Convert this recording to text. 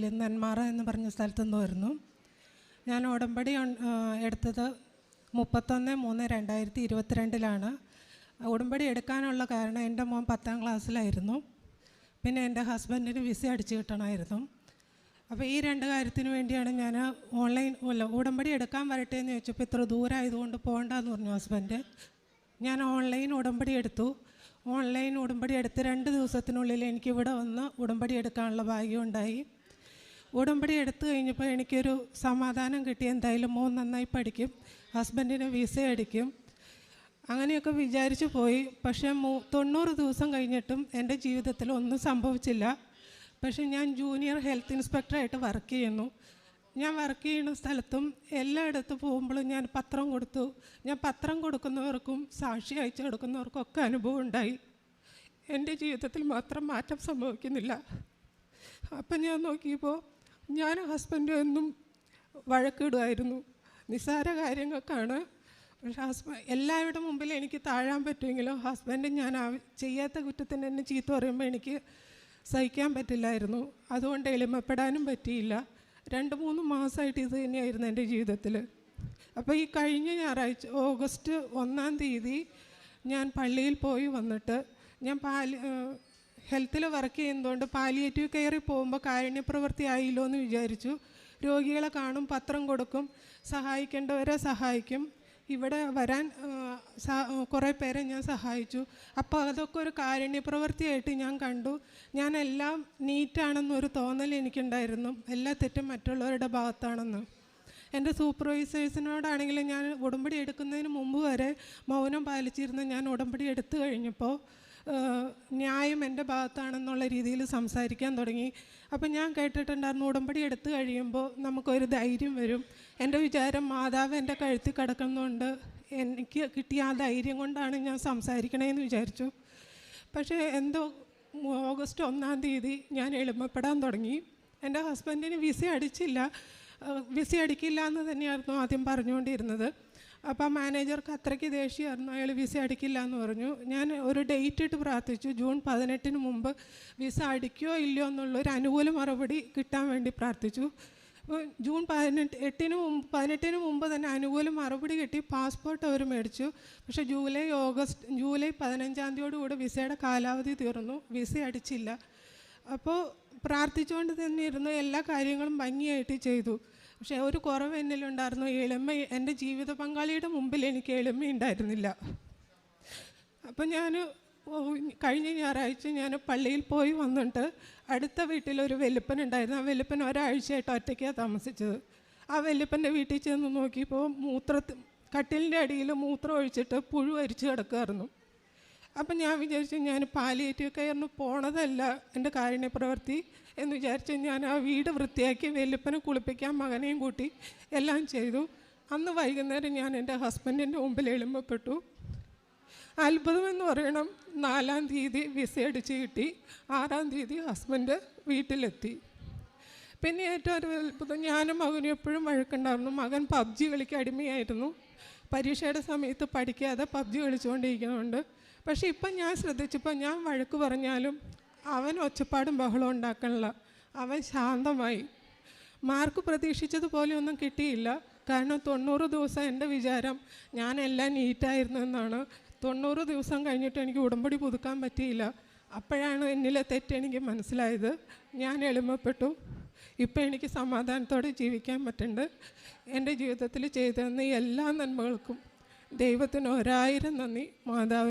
ജില്ലയിൽ നെന്മാറ എന്ന് പറഞ്ഞ സ്ഥലത്തു നിന്ന് വരുന്നു. ഞാൻ ഉടമ്പടി എടുത്തത് 31/3/2022 ഉടമ്പടി എടുക്കാനുള്ള കാരണം എൻ്റെ മോൻ 10ാം ക്ലാസ്സിലായിരുന്നു. പിന്നെ എൻ്റെ ഹസ്ബൻഡിന് വിസ അടിച്ചു കിട്ടണമായിരുന്നു. അപ്പോൾ ഈ 2 കാര്യത്തിന് വേണ്ടിയാണ് ഞാൻ ഉടമ്പടി എടുക്കാൻ വരട്ടെ എന്ന് ചോദിച്ചപ്പോൾ ഇത്ര ദൂരമായതുകൊണ്ട് പോകണ്ടെന്ന് പറഞ്ഞു ഹസ്ബൻഡ്. ഞാൻ ഓൺലൈൻ ഉടമ്പടി എടുത്തു. ഓൺലൈൻ ഉടമ്പടി എടുത്ത് 2 ദിവസത്തിനുള്ളിൽ എനിക്കിവിടെ വന്ന് ഉടമ്പടി എടുക്കാനുള്ള ഭാഗ്യമുണ്ടായി. ഉടമ്പടി എടുത്തു കഴിഞ്ഞപ്പോൾ എനിക്കൊരു സമാധാനം കിട്ടി. എന്തായാലും മോൻ നന്നായി പഠിക്കും, ഹസ്ബൻഡിന് വിസ അടിക്കും, അങ്ങനെയൊക്കെ വിചാരിച്ചു പോയി. പക്ഷേ 90 ദിവസം കഴിഞ്ഞിട്ടും എൻ്റെ ജീവിതത്തിൽ ഒന്നും സംഭവിച്ചില്ല. പക്ഷേ ഞാൻ ജൂനിയർ ഹെൽത്ത് ഇൻസ്പെക്ടറായിട്ട് വർക്ക് ചെയ്യുന്നു. ഞാൻ വർക്ക് ചെയ്യുന്ന സ്ഥലത്തും എല്ലായിടത്തും പോകുമ്പോഴും ഞാൻ പത്രം കൊടുത്തു. ഞാൻ പത്രം കൊടുക്കുന്നവർക്കും സാക്ഷി അയച്ചു കൊടുക്കുന്നവർക്കും ഒക്കെ അനുഭവം ഉണ്ടായി. എൻ്റെ ജീവിതത്തിൽ മാത്രം മാറ്റം സംഭവിക്കുന്നില്ല. അപ്പം ഞാൻ നോക്കിയപ്പോൾ ഞാൻ ഹസ്ബൻഡ് എന്നും വഴക്കിടുമായിരുന്നു, നിസ്സാര കാര്യങ്ങൾക്കാണ്. പക്ഷേ എല്ലാവരുടെ മുമ്പിൽ എനിക്ക് താഴാൻ പറ്റുമെങ്കിലും ഹസ്ബൻഡ് ഞാൻ ചെയ്യാത്ത കുറ്റത്തിന് എന്നെ ചീത്ത പറയുമ്പോൾ എനിക്ക് സഹിക്കാൻ പറ്റില്ലായിരുന്നു. അതുകൊണ്ട് എളിമപ്പെടാനും പറ്റിയില്ല. 2-3 മാസമായിട്ട് ഇത് തന്നെയായിരുന്നു എൻ്റെ ജീവിതത്തിൽ. അപ്പോൾ ഈ കഴിഞ്ഞ ഞായറാഴ്ച ഓഗസ്റ്റ് 1-ാം തീയതി ഞാൻ പള്ളിയിൽ പോയി വന്നിട്ട് ഞാൻ ഹെൽത്തിൽ വർക്ക് ചെയ്യുന്നതുകൊണ്ട് പാലിയേറ്റീവ് കെയറിൽ പോകുമ്പോൾ കാരുണ്യപ്രവൃത്തി ആയില്ലോ എന്ന് വിചാരിച്ചു. രോഗികളെ കാണും, പത്രം കൊടുക്കും, സഹായിക്കേണ്ടവരെ സഹായിക്കും. ഇവിടെ വരാൻ കുറേ പേരെ ഞാൻ സഹായിച്ചു. അപ്പോൾ അതൊക്കെ ഒരു കാരുണ്യപ്രവൃത്തിയായിട്ട് ഞാൻ കണ്ടു. ഞാനെല്ലാം നീറ്റാണെന്നൊരു തോന്നൽ എനിക്കുണ്ടായിരുന്നു, എല്ലാ തെറ്റും മറ്റുള്ളവരുടെ ഭാഗത്താണെന്ന്. എൻ്റെ സൂപ്പർവൈസേഴ്സിനോടാണെങ്കിലും ഞാൻ ഉടമ്പടി എടുക്കുന്നതിന് മുമ്പ് വരെ മൗനം പാലിച്ചിരുന്ന ഞാൻ ഉടമ്പടി എടുത്തു കഴിഞ്ഞപ്പോൾ ന്യായം എൻ്റെ ഭാഗത്താണെന്നുള്ള രീതിയിൽ സംസാരിക്കാൻ തുടങ്ങി. അപ്പം ഞാൻ കേട്ടിട്ടുണ്ടായിരുന്നു, ഉടമ്പടി എടുത്തു കഴിയുമ്പോൾ നമുക്കൊരു ധൈര്യം വരും. എൻ്റെ വിചാരം മാതാവ് എൻ്റെ കഴുത്തിൽ കിടക്കുന്നതുകൊണ്ട് എനിക്ക് കിട്ടിയ ആ ധൈര്യം കൊണ്ടാണ് ഞാൻ സംസാരിക്കണേന്ന് വിചാരിച്ചു. പക്ഷേ എന്തോ ഓഗസ്റ്റ് 1-ാം തീയതി ഞാൻ എളിമപ്പെടാൻ തുടങ്ങി. എൻ്റെ ഹസ്ബൻഡിന് വിസ അടിക്കില്ല എന്ന് തന്നെയായിരുന്നു ആദ്യം പറഞ്ഞുകൊണ്ടിരുന്നത്. അപ്പോൾ മാനേജർക്ക് അത്രയ്ക്ക് ദേഷ്യമായിരുന്നു, അയാൾ വിസ അടിക്കില്ല എന്ന് പറഞ്ഞു. ഞാൻ ഒരു ഡേറ്റ് ഇട്ട് പ്രാർത്ഥിച്ചു, ജൂൺ 18-ന് മുമ്പ് വിസ അടിക്കുകയോ ഇല്ലയോ എന്നുള്ളൊരു അനുകൂല മറുപടി കിട്ടാൻ വേണ്ടി പ്രാർത്ഥിച്ചു. അപ്പോൾ ജൂൺ 18-ന് മുമ്പ് തന്നെ അനുകൂല മറുപടി കിട്ടി. പാസ്പോർട്ട് അവർ മേടിച്ചു. പക്ഷേ ജൂലൈ 15-ാം തീയതിയോടുകൂടി വിസയുടെ കാലാവധി തീർന്നു, വിസ അടിച്ചില്ല. അപ്പോൾ പ്രാർത്ഥിച്ചുകൊണ്ട് തന്നെ ഇരുന്ന് എല്ലാ കാര്യങ്ങളും ഭംഗിയായിട്ട് ചെയ്തു. പക്ഷേ ഒരു കുറവ് എന്നിലുണ്ടായിരുന്നു, എളിമ. എൻ്റെ ജീവിത പങ്കാളിയുടെ മുമ്പിൽ എനിക്ക് എളിമയുണ്ടായിരുന്നില്ല. അപ്പം ഞാൻ കഴിഞ്ഞ ഞായറാഴ്ച ഞാൻ പള്ളിയിൽ പോയി വന്നിട്ട് അടുത്ത വീട്ടിലൊരു വെല്ലുപ്പനുണ്ടായിരുന്നു. ആ വെല്ലുപ്പൻ ഒരാഴ്ചയായിട്ട് ഒറ്റയ്ക്കാണ് താമസിച്ചത്. ആ വെല്ലുപ്പൻ്റെ വീട്ടിൽ ചെന്ന് നോക്കിയപ്പോൾ കട്ടിലിൻ്റെ അടിയിൽ മൂത്രം ഒഴിച്ചിട്ട് പുഴു അരിച്ച് കിടക്കുമായിരുന്നു. അപ്പം ഞാൻ വിചാരിച്ചു, ഞാൻ പാലിയേറ്റീവ് കെയറിന് പോണതല്ല എൻ്റെ കാരുണ്യപ്രവൃത്തി എന്ന് വിചാരിച്ച് ഞാൻ ആ വീട് വൃത്തിയാക്കി വെല്ലുപ്പനെ കുളിപ്പിക്കാൻ മകനെയും കൂട്ടി എല്ലാം ചെയ്തു. അന്ന് വൈകുന്നേരം ഞാൻ എൻ്റെ ഹസ്ബൻഡിൻ്റെ മുമ്പിൽ എളിമപ്പെട്ടു. അത്ഭുതമെന്ന് പറയണം, 4-ാം തീയതി വിസ അടിച്ച് കിട്ടി, 6-ാം തീയതി ഹസ്ബൻഡ് വീട്ടിലെത്തി. പിന്നെ ഏറ്റവും ഒരു അത്ഭുതം, ഞാനും മകനും എപ്പോഴും വഴക്കുണ്ടായിരുന്നു. മകൻ PUBG കളിക്ക് അടിമയായിരുന്നു. പരീക്ഷയുടെ സമയത്ത് പഠിക്കാതെ PUBG കളിച്ചുകൊണ്ടിരിക്കുന്നുണ്ട്. പക്ഷേ ഇപ്പം ഞാൻ ശ്രദ്ധിച്ചപ്പോൾ ഞാൻ വഴക്ക് പറഞ്ഞാലും അവൻ ഒച്ചപ്പാടും ബഹളം ഉണ്ടാക്കണില്ല, അവൻ ശാന്തമായി. മാർക്ക് പ്രതീക്ഷിച്ചതുപോലെ ഒന്നും കിട്ടിയില്ല. കാരണം 90 ദിവസം എൻ്റെ വിചാരം ഞാനെല്ലാം നീറ്റായിരുന്നു എന്നാണ്. 90 ദിവസം കഴിഞ്ഞിട്ട് എനിക്ക് ഉടമ്പടി പുതുക്കാൻ പറ്റിയില്ല. അപ്പോഴാണ് എന്നിലെ തെറ്റെനിക്ക് മനസ്സിലായത്. ഞാൻ എളിമപ്പെട്ടു. ഇപ്പം എനിക്ക് സമാധാനത്തോടെ ജീവിക്കാൻ പറ്റുന്നുണ്ട്. എൻ്റെ ജീവിതത്തിൽ ചെയ്തു തന്ന എല്ലാ നന്മകൾക്കും ദൈവത്തിന് 1000 നന്ദി. മാതാവ്